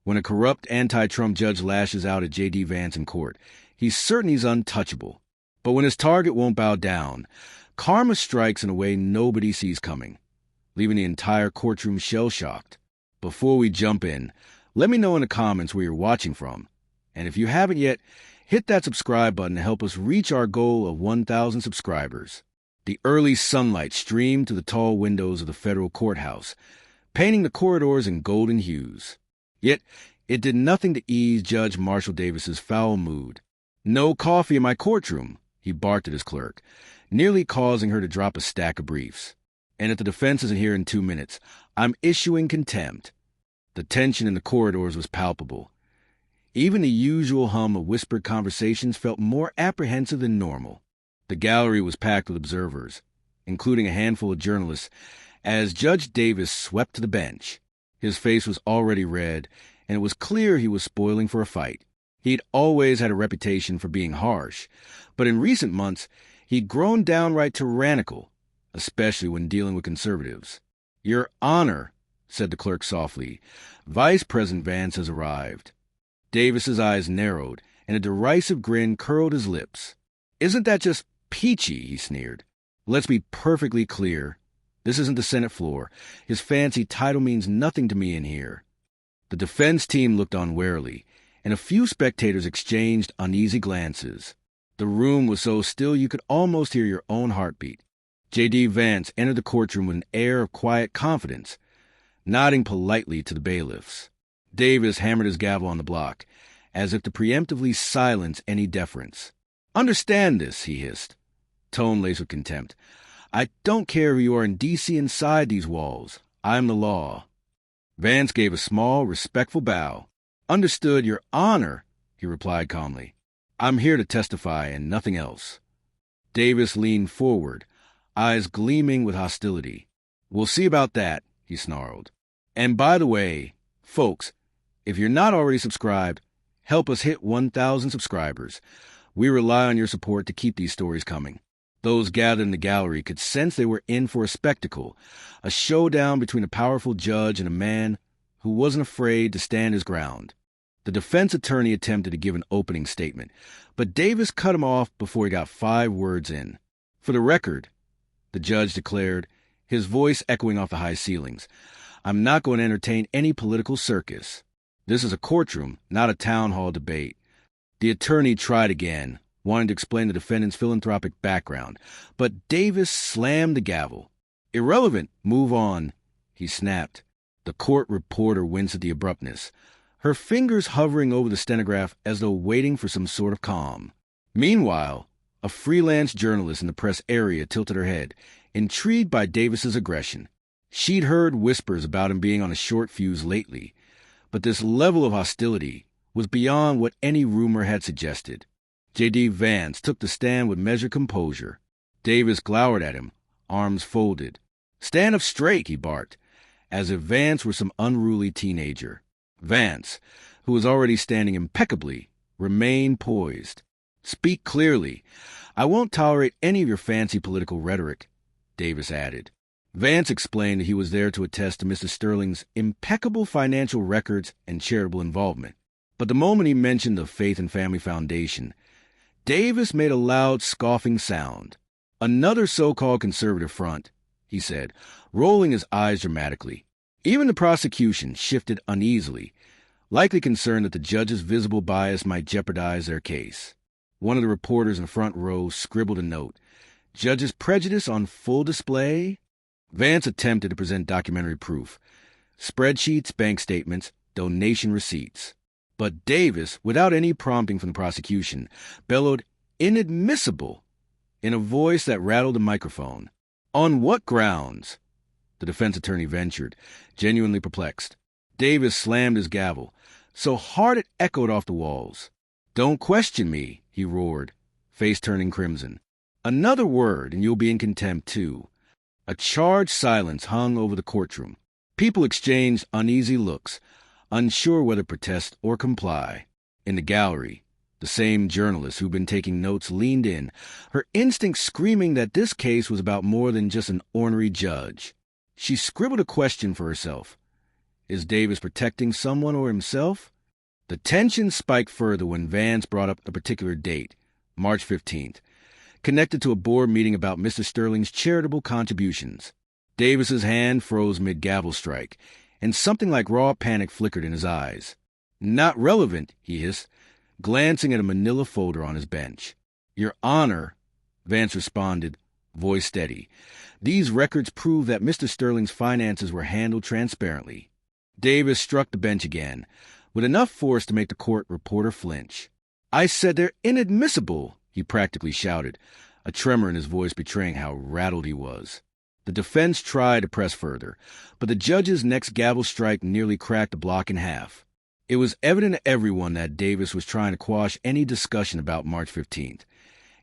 When a corrupt anti-Trump judge lashes out at JD Vance in court, he's certain he's untouchable. But when his target won't bow down, karma strikes in a way nobody sees coming, leaving the entire courtroom shell-shocked. Before we jump in, let me know in the comments where you're watching from. And if you haven't yet, hit that subscribe button to help us reach our goal of 1,000 subscribers. The early sunlight streamed through the tall windows of the federal courthouse, painting the corridors in golden hues. Yet, it did nothing to ease Judge Marshall Davis's foul mood. "No coffee in my courtroom," he barked at his clerk, nearly causing her to drop a stack of briefs. "And if the defense isn't here in 2 minutes, I'm issuing contempt." The tension in the corridors was palpable. Even the usual hum of whispered conversations felt more apprehensive than normal. The gallery was packed with observers, including a handful of journalists, as Judge Davis swept to the bench. His face was already red, and it was clear he was spoiling for a fight. He'd always had a reputation for being harsh, but in recent months, he'd grown downright tyrannical, especially when dealing with conservatives. "Your Honor," said the clerk softly, "Vice President Vance has arrived." Davis's eyes narrowed, and a derisive grin curled his lips. "Isn't that just peachy?" he sneered. "Let's be perfectly clear. This isn't the Senate floor. His fancy title means nothing to me in here." The defense team looked on warily, and a few spectators exchanged uneasy glances. The room was so still you could almost hear your own heartbeat. JD Vance entered the courtroom with an air of quiet confidence, nodding politely to the bailiffs. Davis hammered his gavel on the block, as if to preemptively silence any deference. "Understand this," he hissed, tone laced with contempt. "I don't care if you are in D.C. inside these walls. I'm the law." Vance gave a small, respectful bow. "Understood, Your Honor," he replied calmly. "I'm here to testify and nothing else." Davis leaned forward, eyes gleaming with hostility. "We'll see about that," he snarled. "And by the way, folks, if you're not already subscribed, help us hit 1,000 subscribers. We rely on your support to keep these stories coming." Those gathered in the gallery could sense they were in for a spectacle, a showdown between a powerful judge and a man who wasn't afraid to stand his ground. The defense attorney attempted to give an opening statement, but Davis cut him off before he got 5 words in. "For the record," the judge declared, his voice echoing off the high ceilings, "I'm not going to entertain any political circus. This is a courtroom, not a town hall debate." The attorney tried again, wanting to explain the defendant's philanthropic background, but Davis slammed the gavel. "Irrelevant. Move on," he snapped. The court reporter winced at the abruptness, her fingers hovering over the stenograph as though waiting for some sort of calm. Meanwhile, a freelance journalist in the press area tilted her head, intrigued by Davis's aggression. She'd heard whispers about him being on a short fuse lately, but this level of hostility was beyond what any rumor had suggested. JD Vance took the stand with measured composure. Davis glowered at him, arms folded. "Stand up straight," he barked, as if Vance were some unruly teenager. Vance, who was already standing impeccably, remained poised. "Speak clearly. I won't tolerate any of your fancy political rhetoric," Davis added. Vance explained that he was there to attest to Mr. Sterling's impeccable financial records and charitable involvement. But the moment he mentioned the Faith and Family Foundation, Davis made a loud, scoffing sound. "Another so-called conservative front," he said, rolling his eyes dramatically. Even the prosecution shifted uneasily, likely concerned that the judge's visible bias might jeopardize their case. One of the reporters in the front row scribbled a note. "Judge's prejudice on full display?" Vance attempted to present documentary proof. Spreadsheets, bank statements, donation receipts. But Davis, without any prompting from the prosecution, bellowed, "Inadmissible," in a voice that rattled the microphone. "On what grounds?" the defense attorney ventured, genuinely perplexed. Davis slammed his gavel, so hard it echoed off the walls. "Don't question me," he roared, face turning crimson. "Another word, and you'll be in contempt, too." A charged silence hung over the courtroom. People exchanged uneasy looks, unsure whether to protest or comply. In the gallery, the same journalist who'd been taking notes leaned in, her instinct screaming that this case was about more than just an ornery judge. She scribbled a question for herself. Is Davis protecting someone or himself? The tension spiked further when Vance brought up a particular date, March 15th, connected to a board meeting about Mr. Sterling's charitable contributions. Davis's hand froze mid-gavel strike, and something like raw panic flickered in his eyes. "Not relevant," he hissed, glancing at a manila folder on his bench. "Your Honor," Vance responded, voice steady, "these records prove that Mr. Sterling's finances were handled transparently." Davis struck the bench again, with enough force to make the court reporter flinch. "I said they're inadmissible," he practically shouted, a tremor in his voice betraying how rattled he was. The defense tried to press further, but the judge's next gavel strike nearly cracked the block in half. It was evident to everyone that Davis was trying to quash any discussion about March 15th,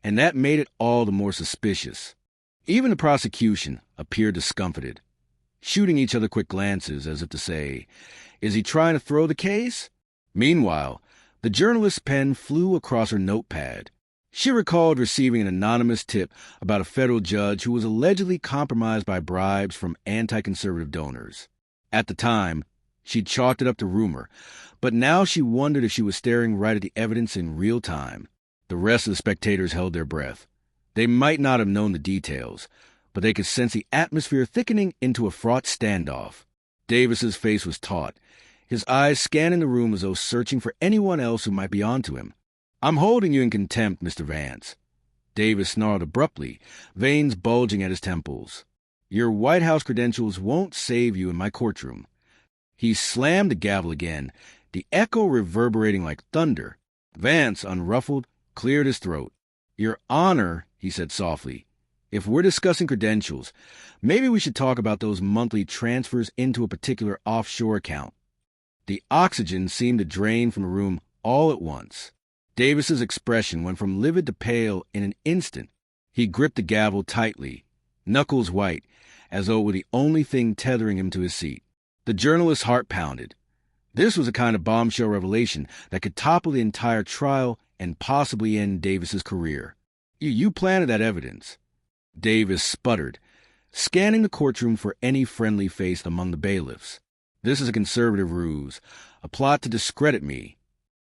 and that made it all the more suspicious. Even the prosecution appeared discomfited, shooting each other quick glances as if to say, "Is he trying to throw the case?" Meanwhile, the journalist's pen flew across her notepad. She recalled receiving an anonymous tip about a federal judge who was allegedly compromised by bribes from anti-conservative donors. At the time, she'd chalked it up to rumor, but now she wondered if she was staring right at the evidence in real time. The rest of the spectators held their breath. They might not have known the details, but they could sense the atmosphere thickening into a fraught standoff. Davis's face was taut, his eyes scanning the room as though searching for anyone else who might be onto him. "I'm holding you in contempt, Mr. Vance," Davis snarled abruptly, veins bulging at his temples. "Your White House credentials won't save you in my courtroom." He slammed the gavel again, the echo reverberating like thunder. Vance, unruffled, cleared his throat. "Your Honor," he said softly, "if we're discussing credentials, maybe we should talk about those monthly transfers into a particular offshore account." The oxygen seemed to drain from the room all at once. Davis's expression went from livid to pale in an instant. He gripped the gavel tightly, knuckles white, as though it were the only thing tethering him to his seat. The journalist's heart pounded. This was a kind of bombshell revelation that could topple the entire trial and possibly end Davis's career. You planted that evidence." Davis sputtered, scanning the courtroom for any friendly face among the bailiffs. "This is a conservative ruse, a plot to discredit me."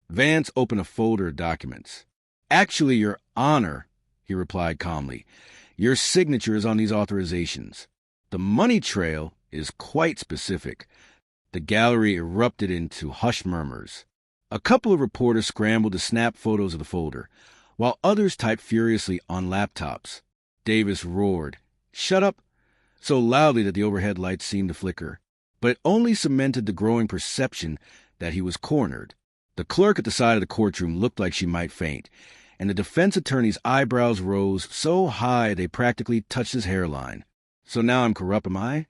Vance opened a folder of documents. "Actually, Your Honor," he replied calmly, "your signature is on these authorizations. The money trail is quite specific." The gallery erupted into hushed murmurs. A couple of reporters scrambled to snap photos of the folder, while others typed furiously on laptops. Davis roared, "Shut up," so loudly that the overhead lights seemed to flicker, but it only cemented the growing perception that he was cornered. The clerk at the side of the courtroom looked like she might faint, and the defense attorney's eyebrows rose so high they practically touched his hairline. "So now I'm corrupt, am I?"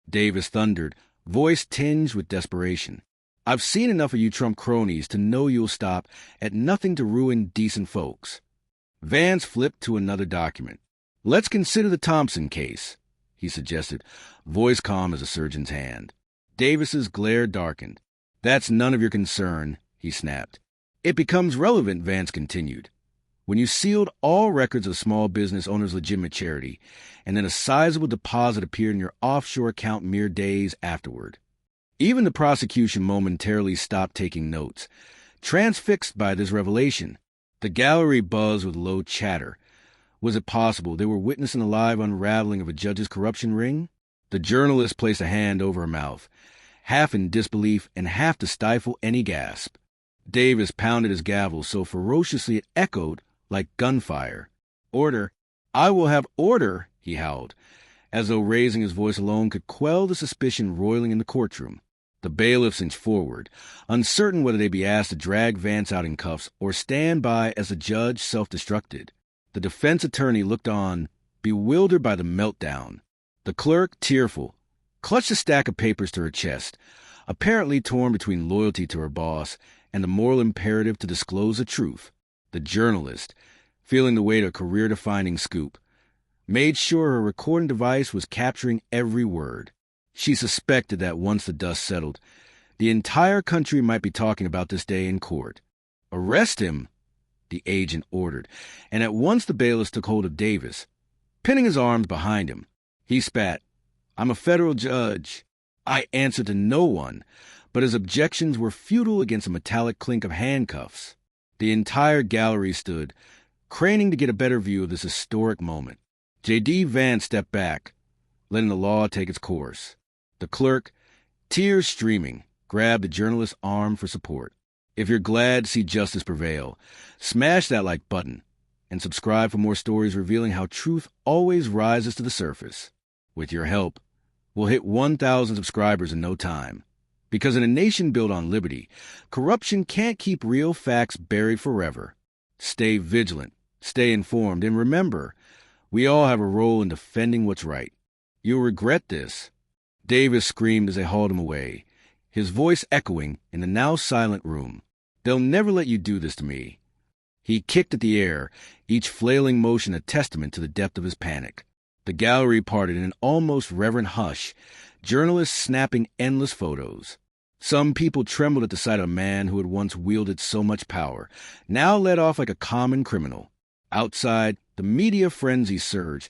Davis thundered, voice tinged with desperation. "I've seen enough of you Trump cronies to know you'll stop at nothing to ruin decent folks." Vance flipped to another document. "Let's consider the Thompson case," he suggested, voice calm as a surgeon's hand. Davis's glare darkened. "That's none of your concern," he snapped. "It becomes relevant," Vance continued, "when you sealed all records of small business owners' legitimate charity, and then a sizable deposit appeared in your offshore account mere days afterward." Even the prosecution momentarily stopped taking notes, transfixed by this revelation. The gallery buzzed with low chatter. Was it possible they were witnessing the live unraveling of a judge's corruption ring? The journalist placed a hand over her mouth, half in disbelief and half to stifle any gasp. Davis pounded his gavel so ferociously it echoed like gunfire. "Order! I will have order!" he howled, as though raising his voice alone could quell the suspicion roiling in the courtroom. The bailiffs inched forward, uncertain whether they'd be asked to drag Vance out in cuffs or stand by as the judge self-destructed. The defense attorney looked on, bewildered by the meltdown. The clerk, tearful, clutched a stack of papers to her chest, apparently torn between loyalty to her boss and the moral imperative to disclose the truth. The journalist, feeling the weight of a career-defining scoop, made sure her recording device was capturing every word. She suspected that once the dust settled, the entire country might be talking about this day in court. "Arrest him," the agent ordered, and at once the bailiffs took hold of Davis, pinning his arms behind him. He spat, "I'm a federal judge." I answered to no one, but his objections were futile against a metallic clink of handcuffs. The entire gallery stood, craning to get a better view of this historic moment. JD Vance stepped back, letting the law take its course. The clerk, tears streaming, grabbed the journalist's arm for support. If you're glad to see justice prevail, smash that like button and subscribe for more stories revealing how truth always rises to the surface. With your help, we'll hit 1,000 subscribers in no time. Because in a nation built on liberty, corruption can't keep real facts buried forever. Stay vigilant, stay informed, and remember, we all have a role in defending what's right. You'll regret this. Davis screamed as they hauled him away, his voice echoing in the now silent room. They'll never let you do this to me. He kicked at the air, each flailing motion a testament to the depth of his panic. The gallery parted in an almost reverent hush, journalists snapping endless photos. Some people trembled at the sight of a man who had once wielded so much power, now let off like a common criminal. Outside, the media frenzy surged,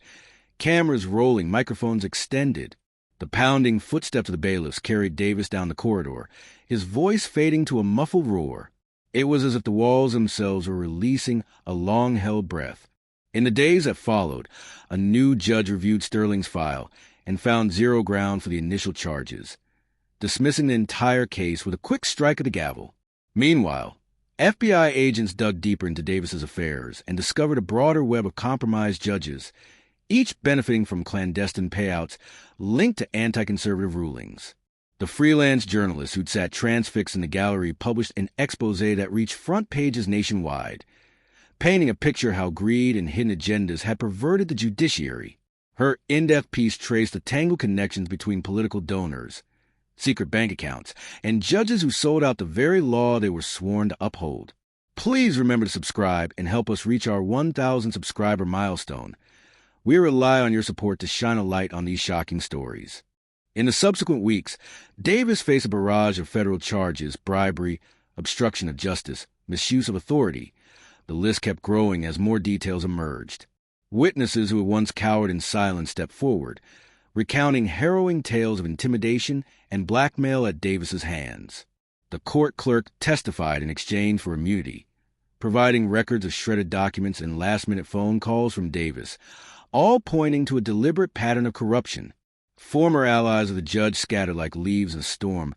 cameras rolling, microphones extended. The pounding footsteps of the bailiffs carried Davis down the corridor, his voice fading to a muffled roar. It was as if the walls themselves were releasing a long-held breath. In the days that followed, a new judge reviewed Sterling's file and found zero ground for the initial charges, dismissing the entire case with a quick strike of the gavel. Meanwhile, FBI agents dug deeper into Davis's affairs and discovered a broader web of compromised judges, each benefiting from clandestine payouts linked to anti-conservative rulings. The freelance journalists who'd sat transfixed in the gallery published an exposé that reached front pages nationwide, painting a picture of how greed and hidden agendas had perverted the judiciary. Her in-depth piece traced the tangled connections between political donors, secret bank accounts, and judges who sold out the very law they were sworn to uphold. Please remember to subscribe and help us reach our 1,000 subscriber milestone. We rely on your support to shine a light on these shocking stories. In the subsequent weeks, Davis faced a barrage of federal charges: bribery, obstruction of justice, misuse of authority. The list kept growing as more details emerged. Witnesses who had once cowered in silence stepped forward, recounting harrowing tales of intimidation and blackmail at Davis's hands. The court clerk testified in exchange for immunity, providing records of shredded documents and last-minute phone calls from Davis, all pointing to a deliberate pattern of corruption. Former allies of the judge scattered like leaves in a storm,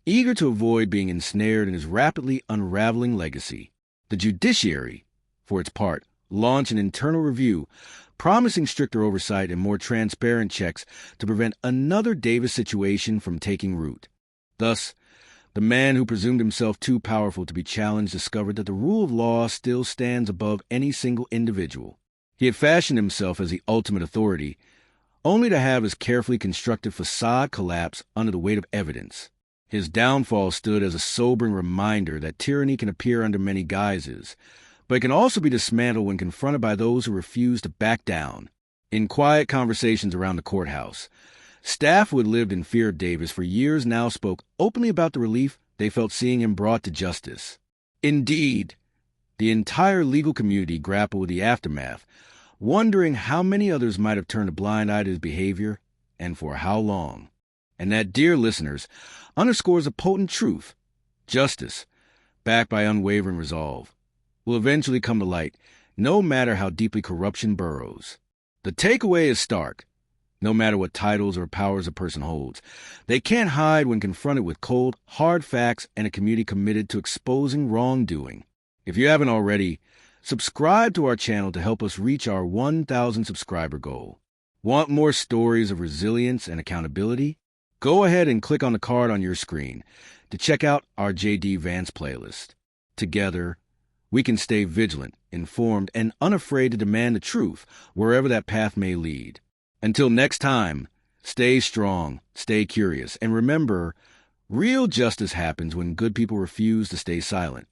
eager to avoid being ensnared in his rapidly unraveling legacy. The judiciary, for its part, launched an internal review, promising stricter oversight and more transparent checks to prevent another Davis situation from taking root. Thus, the man who presumed himself too powerful to be challenged discovered that the rule of law still stands above any single individual. He had fashioned himself as the ultimate authority, only to have his carefully constructed facade collapse under the weight of evidence. His downfall stood as a sobering reminder that tyranny can appear under many guises, but it can also be dismantled when confronted by those who refuse to back down. In quiet conversations around the courthouse, staff who had lived in fear of Davis for years now spoke openly about the relief they felt seeing him brought to justice. Indeed, the entire legal community grappled with the aftermath, wondering how many others might have turned a blind eye to his behavior, and for how long. And that, dear listeners, underscores a potent truth. Justice, backed by unwavering resolve, will eventually come to light, no matter how deeply corruption burrows. The takeaway is stark. No matter what titles or powers a person holds, they can't hide when confronted with cold, hard facts and a community committed to exposing wrongdoing. If you haven't already, subscribe to our channel to help us reach our 1,000 subscriber goal. Want more stories of resilience and accountability? Go ahead and click on the card on your screen to check out our JD Vance playlist. Together, we can stay vigilant, informed, and unafraid to demand the truth wherever that path may lead. Until next time, stay strong, stay curious, and remember, real justice happens when good people refuse to stay silent.